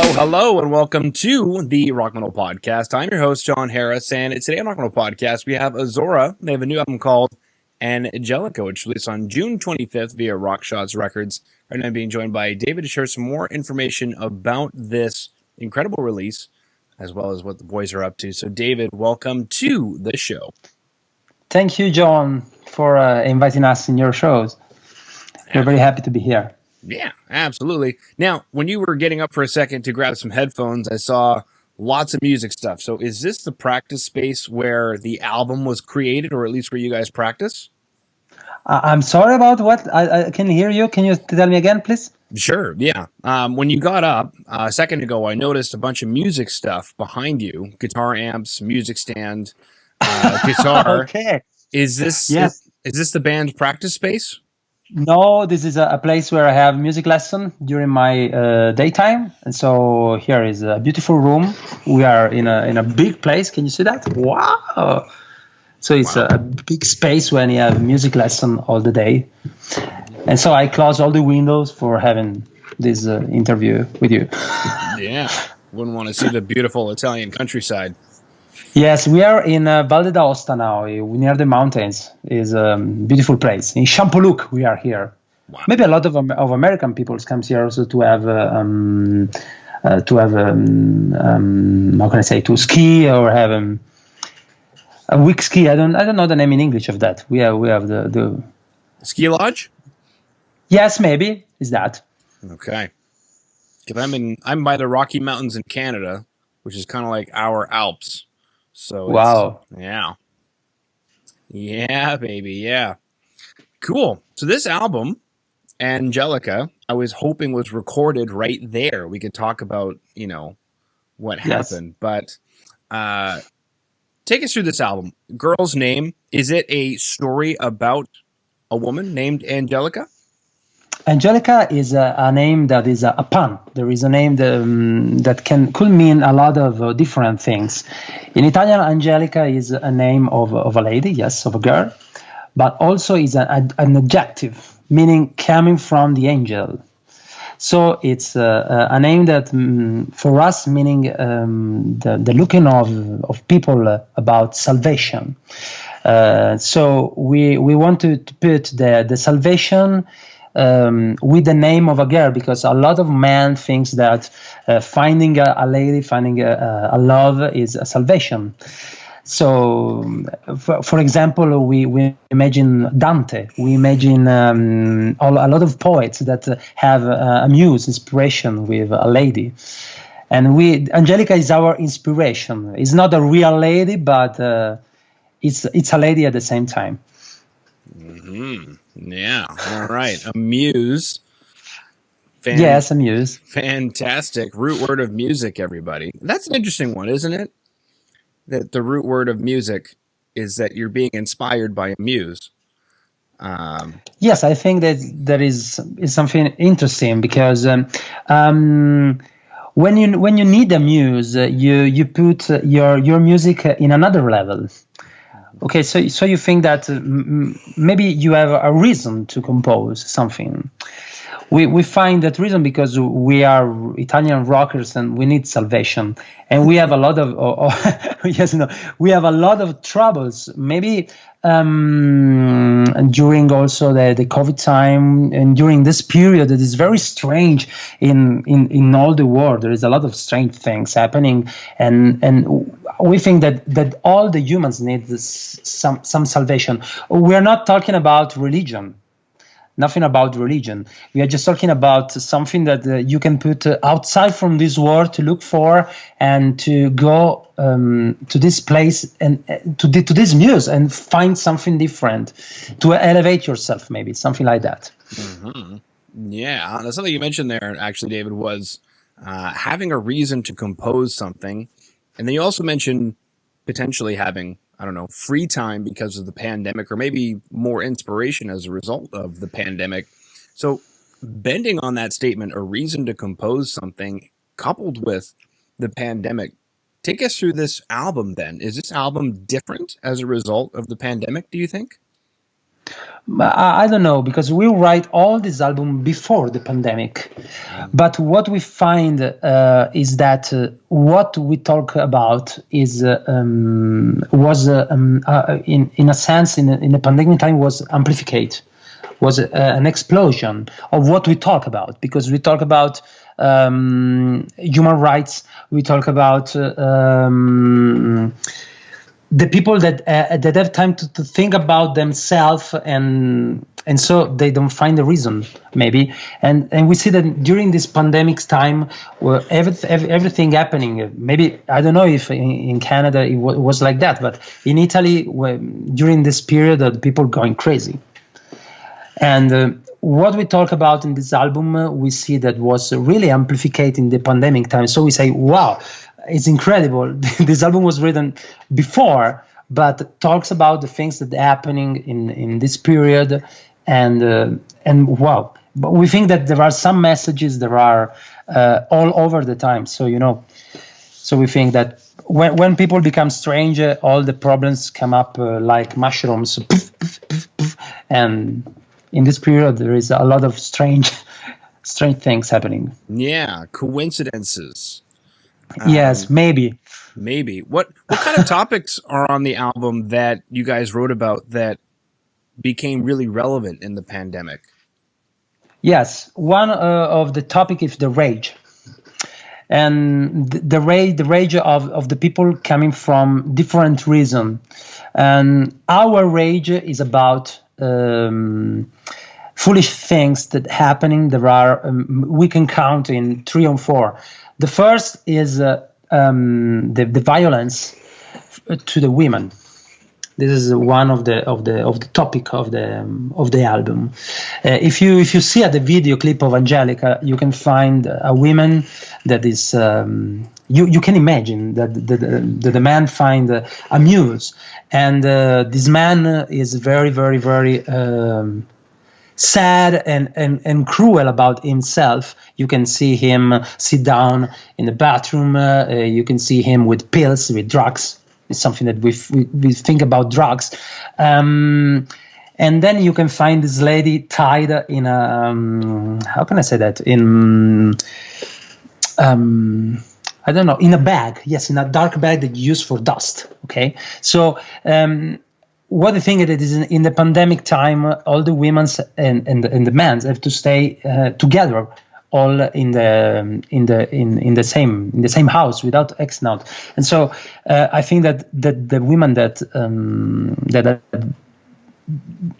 Hello, and welcome to the Rock Metal Podcast. I'm your host, John Harris, and today on Rock Metal Podcast, we have OZORA. They have a new album called Angelica, which released on June 25th via Rockshots Records. And I'm being joined by David to share some more information about this incredible release, as well as what the boys are up to. So, David, welcome to the show. Thank you, John, for inviting us in your shows. We're very happy to be here. Yeah, absolutely. Now, when you were getting up for a second to grab some headphones, I saw lots of music stuff. So is this the practice space where the album was created, or at least where you guys practice? I'm sorry about what? I can hear you. Can you tell me again, please? Sure, yeah. When you got up a second ago, I noticed a bunch of music stuff behind you. Guitar amps, music stand, guitar. Okay. Is this the band's practice space? No, this is a place where I have music lesson during my daytime. And so here is a beautiful room. We are in a big place. Can you see that? Wow. So it's a big space when you have music lesson all the day. And so I close all the windows for having this interview with you. Yeah. Wouldn't want to see the beautiful Italian countryside. Yes, we are in Valle d'Aosta now, near the mountains. It's a beautiful place. In Champoluc, we are here. Wow. Maybe a lot of American people come here also to have how can I say, to ski or have a week ski. I don't know the name in English of that. We have the ski lodge. Yes, maybe is that. Okay, because I'm by the Rocky Mountains in Canada, which is kind of like our Alps. So wow. Yeah, baby. Yeah. Cool. So this album, Angelica, I was hoping was recorded right there. We could talk about, what happened, but take us through this album. Girl's Name. Is it a story about a woman named Angelica? Angelica is a name that is a pun. There is a name that could mean a lot of different things. In Italian, Angelica is a name of a lady, yes, of a girl, but also is an adjective, meaning coming from the angel. So it's a name that, for us, meaning the looking of people about salvation. So we wanted to put the salvation with the name of a girl, because a lot of men thinks that finding a lady, finding a love is a salvation. So, for example, we imagine Dante. We imagine a lot of poets that have a muse, inspiration with a lady. And Angelica is our inspiration. It's not a real lady, but it's a lady at the same time. Mm-hmm. Yeah. All right. A muse. Yes, a muse. Fantastic. Root word of music, everybody. That's an interesting one, isn't it? That the root word of music is that you're being inspired by a muse. Yes, I think that is something interesting, because when you need a muse, you put your music in another level. Okay, so you think that maybe you have a reason to compose something. We find that reason because we are Italian rockers and we need salvation, and we have a lot of we have a lot of troubles. Maybe during also the COVID time, and during this period that is very strange in all the world. There is a lot of strange things happening, and we think that all the humans need some salvation. We are not talking about religion. Nothing about religion. We are just talking about something that you can put outside from this world to look for, and to go to this place and to this muse and find something different, to elevate yourself, maybe something like that. Mm-hmm. Yeah, that's something you mentioned there, actually, David, was having a reason to compose something, and then you also mentioned potentially having, I don't know, free time because of the pandemic, or maybe more inspiration as a result of the pandemic. So bending on that statement, a reason to compose something coupled with the pandemic, take us through this album then. Is this album different as a result of the pandemic, do you think? I don't know, because we write all this album before the pandemic. But what we find is that what we talk about is in a sense in the pandemic time was amplified, was an explosion of what we talk about, because we talk about human rights, we talk about the people that have time to think about themselves, and so they don't find a reason maybe, and we see that during this pandemic time where everything happening, maybe I don't know if in Canada it was like that, but in Italy during this period people going crazy. And what we talk about in this album, we see that was really amplified in the pandemic time. So we say, wow, it's incredible. This album was written before, but talks about the things that are happening in this period, and wow. But we think that there are some messages that are all over the time. So so we think that when people become strange, all the problems come up like mushrooms, and in this period there is a lot of strange things happening. Yeah, coincidences. Yes, maybe. What kind of topics are on the album that you guys wrote about that became really relevant in the pandemic? Yes, one of the topic is the rage, and the rage of the people coming from different reasons. And our rage is about foolish things that happening. There are we can count in 3 or 4. The first is the violence to the women. This is one of the topic of the album. If you see at the video clip of Angelica, you can find a woman that is you can imagine that the man find a muse, and this man is very very very sad and cruel about himself. You can see him sit down in the bathroom. You can see him with pills, with drugs. It's something that we think about drugs. And then you can find this lady tied in a, how can I say that? In, I don't know, in a bag. Yes, in a dark bag that you use for dust. Okay. So, what I think it is in the pandemic time, all the women and the men have to stay together, all in the same house without exit out. And so I think that the women that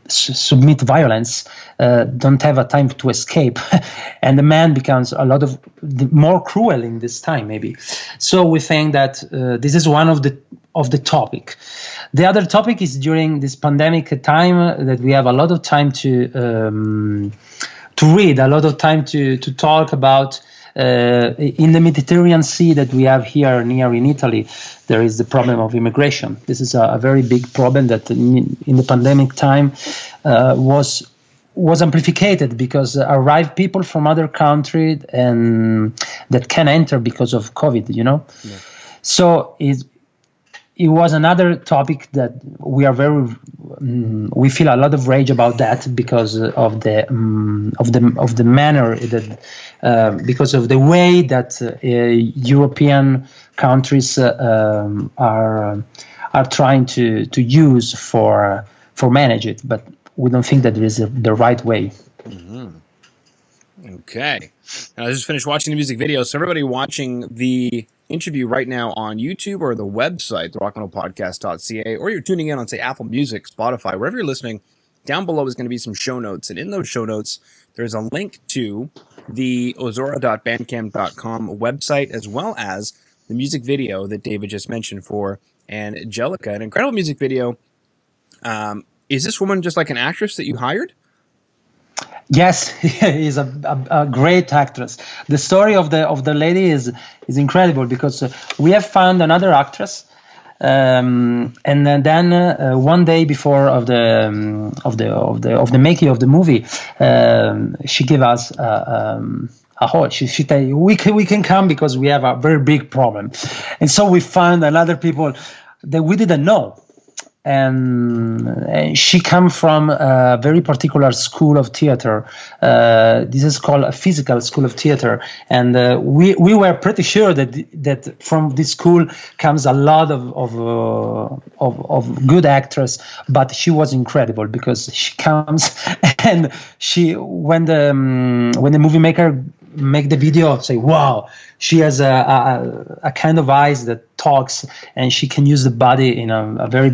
submit violence don't have a time to escape, and the man becomes a lot of more cruel in this time maybe. So we think that this is one of the topic. The other topic is during this pandemic time that we have a lot of time to read, a lot of time to talk about. In the Mediterranean Sea that we have here near in Italy, there is the problem of immigration. This is a very big problem that in the pandemic time was amplified, because arrived people from other countries and that can enter because of COVID, Yeah. So it was another topic that we are we feel a lot of rage about that, because of the manner that because of the way that European countries are trying to use for manage it, but we don't think that there is the right way. Mm-hmm. Okay. I just finished watching the music video. So everybody watching the interview right now on YouTube or the website, therockandrollpodcast.ca, or you're tuning in on, say, Apple Music, Spotify, wherever you're listening, down below is going to be some show notes. And in those show notes, there's a link to the ozora.bandcamp.com website, as well as the music video that David just mentioned for Angelica. An incredible music video. Is this woman just like an actress that you hired? Yes, is a great actress. The story of the lady is incredible, because we have found another actress, and then one day before of the making of the movie, she gave us a hold. She said, we can come because we have a very big problem, and so we found another people that we didn't know. and she come from a very particular school of theater. This is called a physical school of theater, and we were pretty sure that from this school comes a lot of good actors. But she was incredible because she comes and she when the movie maker make the video, say, wow, she has a kind of eyes that talks, and she can use the body in a very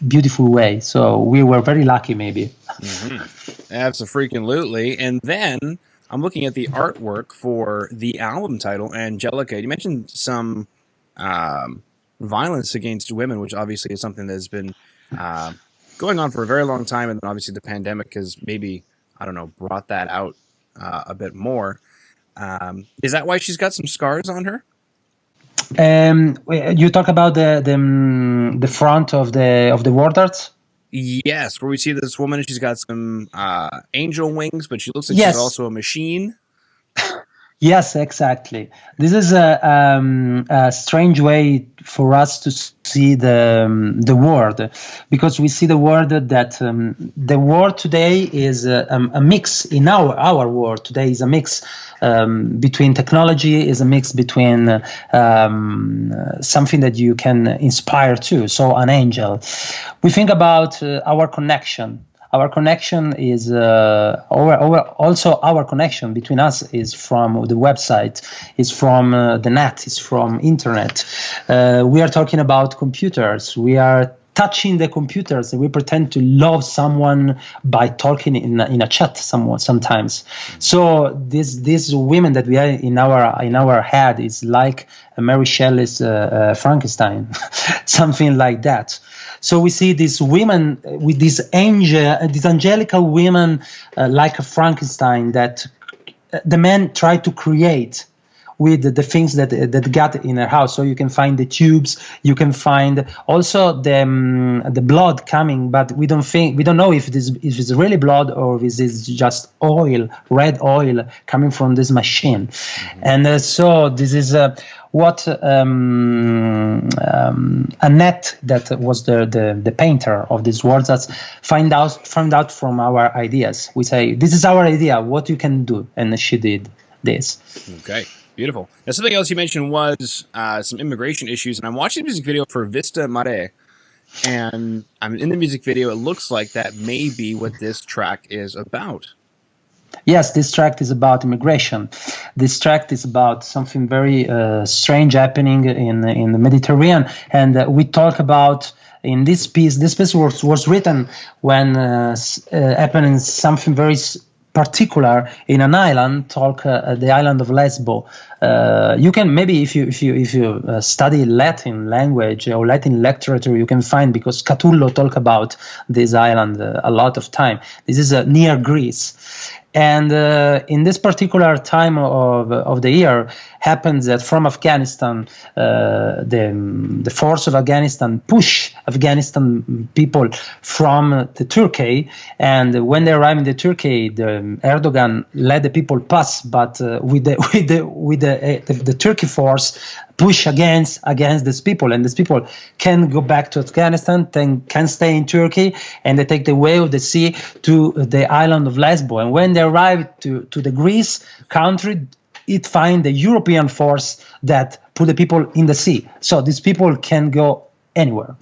beautiful way. So we were very lucky, maybe. Absolutely. And then I'm looking at the artwork for the album title, Angelica. You mentioned some violence against women, which obviously is something that has been going on for a very long time. And then obviously the pandemic has maybe, I don't know, brought that out a bit more. Is that why she's got some scars on her? You talk about the front of the word arts? Yes, where we see this woman, she's got some angel wings, but she looks like Yes. she's also a machine. Yes, exactly. This is a strange way for us to see the world, because we see the world that the world today is a mix. In our world today is a mix between technology, is a mix between something that you can inspire to. So an angel. We think about our connection. Our connection is also our connection between us is from the website, is from the net, is from internet. We are talking about computers. We are touching the computers, and we pretend to love someone by talking in a chat sometimes. So these women that we have in our head is like Mary Shelley's Frankenstein, something like that. So we see these women with these angelical women like a Frankenstein that the man tried to create with the things that got in her house. So you can find the tubes, you can find also the blood coming, but we don't know if it's really blood or if it's just oil, red oil coming from this machine. And so this is what Annette, that was the painter of these words, found out from our ideas. We say, this is our idea, what you can do, and she did this. Okay. Beautiful. Now, something else you mentioned was some immigration issues, and I'm watching the music video for Vista Mar, and I'm in the music video. It looks like that may be what this track is about. Yes, this track is about immigration. This track is about something very strange happening in the Mediterranean, and we talk about in this piece. This piece was written when happening something very particular in an island, the island of Lesbo. You can maybe if you study Latin language or Latin literature, you can find, because Catullo talk about this island a lot of time. This is near Greece. And in this particular time of the year, happens that from Afghanistan, the force of Afghanistan push Afghanistan people from the Turkey, and when they arrive in the Turkey, the Erdogan let the people pass, but with the Turkey force push against these people, and these people can go back to Afghanistan, then can stay in Turkey, and they take the way of the sea to the island of Lesbo. And when they arrive to the Greece country, it find the European force that put the people in the sea. So these people can go anywhere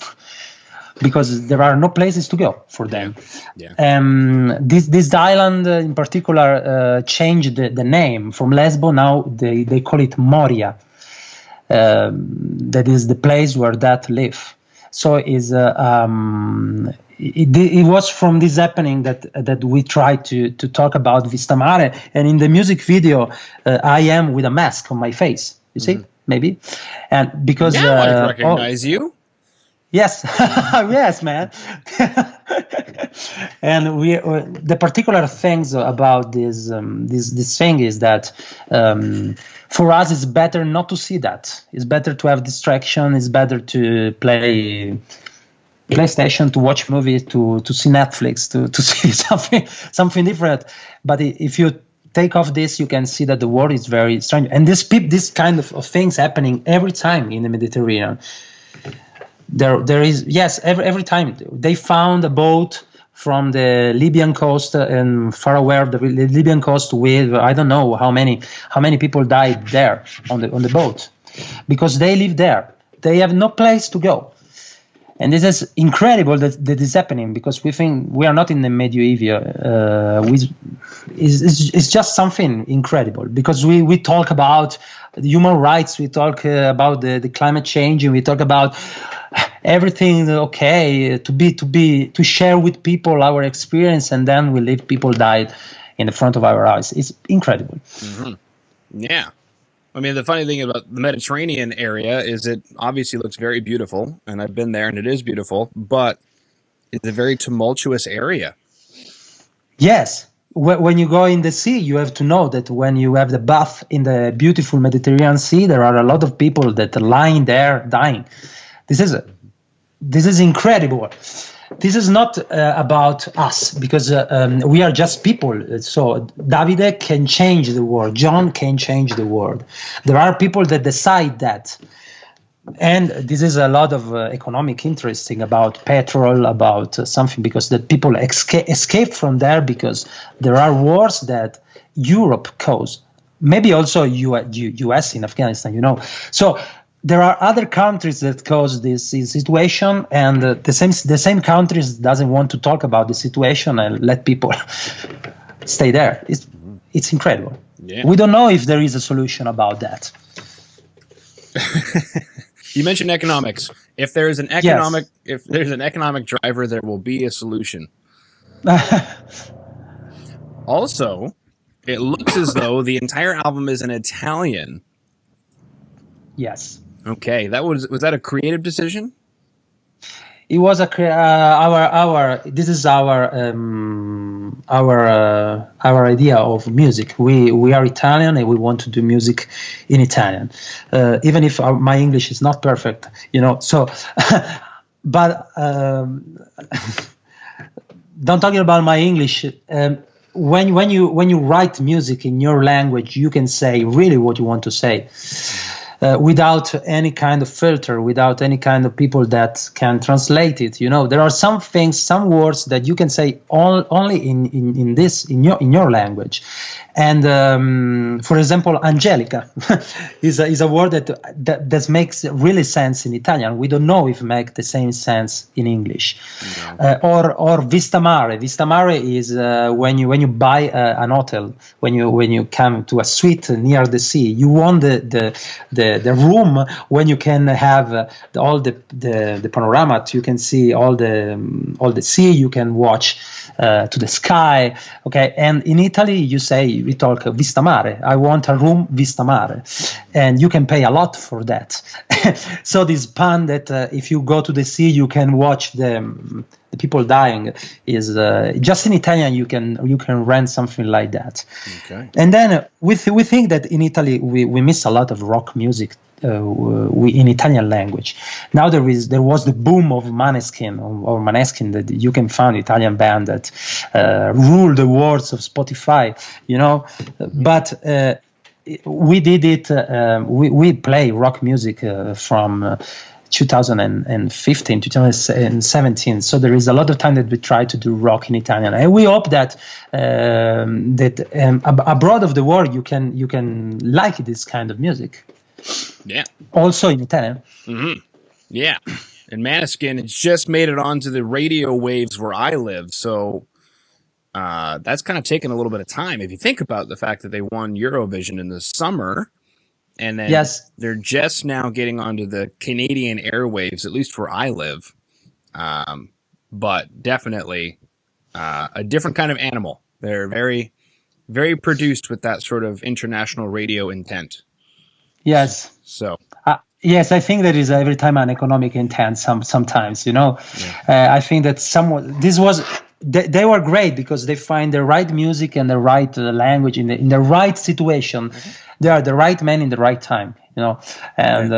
because there are no places to go for them. Yeah. This island in particular changed the name from Lesbo. Now they call it Moria. That is the place where death live. So it was from this happening that we tried to talk about Vista Mar. And in the music video, I am with a mask on my face. You see, maybe, and because now I recognize you. Yes, yes, man. And the particular things about this thing is that for us it's better not to see that. It's better to have distraction. It's better to play PlayStation, to watch movies, to see Netflix, to see something different. But if you take off this, you can see that the world is very strange. And this kind of things happening every time in the Mediterranean. There is, yes, every time they found a boat from the Libyan coast and far away of the Libyan coast with I don't know how many people died there on the boat, because they live there. They have no place to go. And this is incredible that is happening, because we think we are not in the medieval. It's just something incredible, because we talk about human rights, we talk about the climate change, and we talk about everything. Okay, to share with people our experience, and then we leave people died in the front of our eyes. It's incredible. Mm-hmm. Yeah. I mean, the funny thing about the Mediterranean area is it obviously looks very beautiful, and I've been there, and it is beautiful, but it's a very tumultuous area. Yes. When you go in the sea, you have to know that when you have the bath in the beautiful Mediterranean Sea, there are a lot of people that are lying there dying. This is incredible. This is not about us, because we are just people. So Davide can change the world. John can change the world. There are people that decide that. And this is a lot of economic interesting about petrol, about something, because the people escape from there because there are wars that Europe caused. Maybe also US in Afghanistan, So there are other countries that cause this situation, and the same countries doesn't want to talk about the situation and let people stay there. It's incredible. Yeah. We don't know if there is a solution about that. You mentioned economics. If there's an economic driver, there will be a solution. Also, it looks as though the entire album is in Italian. Yes. Okay, was that a creative decision? It was this is our idea of music. We are Italian, and we want to do music in Italian, even if my English is not perfect, So, but don't talking about my English. When you write music in your language, you can say really what you want to say. Without any kind of filter, without any kind of people that can translate it. There are some things, some words that you can say only in your language. And for example, Angelica is a word that makes really sense in Italian. We don't know if it makes the same sense in English. No. Or Vista Mar. Vista Mar is when you buy an hotel, when you come to a suite near the sea. You want the room when you can have all the panorama. You can see all the sea. You can watch to the sky. Okay, and in Italy we talk Vista Mare. I want a room Vista Mare, and you can pay a lot for that. So this pun that if you go to the sea, you can watch the people dying is just in Italian. You can rent something like that. Okay. And then we think that in Italy we miss a lot of rock music in Italian language. Now there was the boom of Maneskin that you can find Italian band that rule the words of Spotify, But we did it. We play rock music from 2015, 2017. So there is a lot of time that we try to do rock in Italian, and we hope that abroad of the world you can like this kind of music. Yeah. Also in Italian. Mm-hmm. Yeah. And Maneskin, it's just made it onto the radio waves where I live. So that's kind of taken a little bit of time. If you think about the fact that they won Eurovision in the summer, and then they're just now getting onto the Canadian airwaves, at least where I live. But definitely a different kind of animal. They're very, very produced with that sort of international radio intent. Yes. So. Yes, I think there is every time an economic intent. Sometimes, Yeah. I think that they were great because they find the right music and the right language in the right situation. Mm-hmm. They are the right man in the right time, And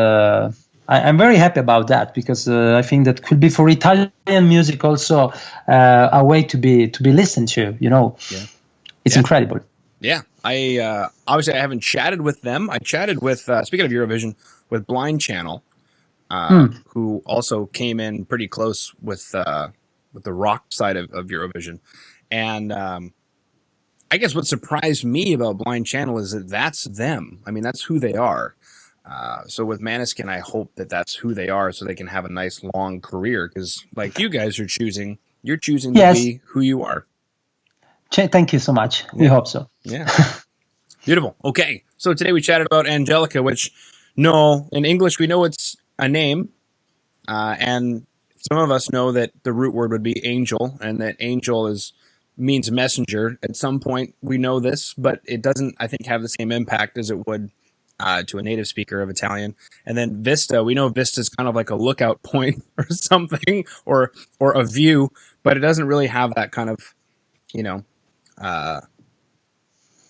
I'm very happy about that because I think that could be for Italian music also a way to be listened to. Yeah. It's incredible. Yeah, obviously I haven't chatted with them. I chatted with speaking of Eurovision with Blind Channel, who also came in pretty close with the rock side of Eurovision. And I guess what surprised me about Blind Channel is that that's them. I mean, that's who they are. So with Maneskin, I hope that that's who they are, so they can have a nice long career. Because like you guys are choosing, you're choosing to be who you are. Thank you so much. Yeah. We hope so. Yeah. Beautiful. Okay. So today we chatted about Angelica, which in English we know it's a name, and some of us know that the root word would be angel, and that angel means messenger. At some point we know this, but it doesn't, I think, have the same impact as it would to a native speaker of Italian. And then Vista, we know Vista is kind of like a lookout point or something, or a view, but it doesn't really have that kind of,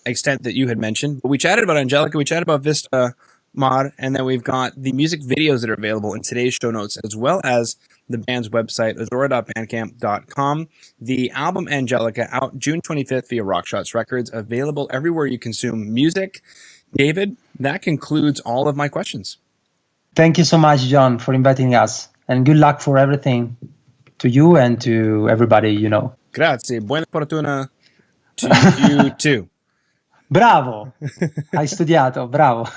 extent that you had mentioned. But we chatted about Angelica, we chatted about Vista Mar, and then we've got the music videos that are available in today's show notes, as well as the band's website, ozora.bandcamp.com. The album Angelica, out June 25th via Rockshots Records, available everywhere you consume music. David, that concludes all of my questions. Thank you so much, John, for inviting us, and good luck for everything to you and to everybody you know. Grazie. Buona fortuna to you too. Bravo! Hai studiato, bravo.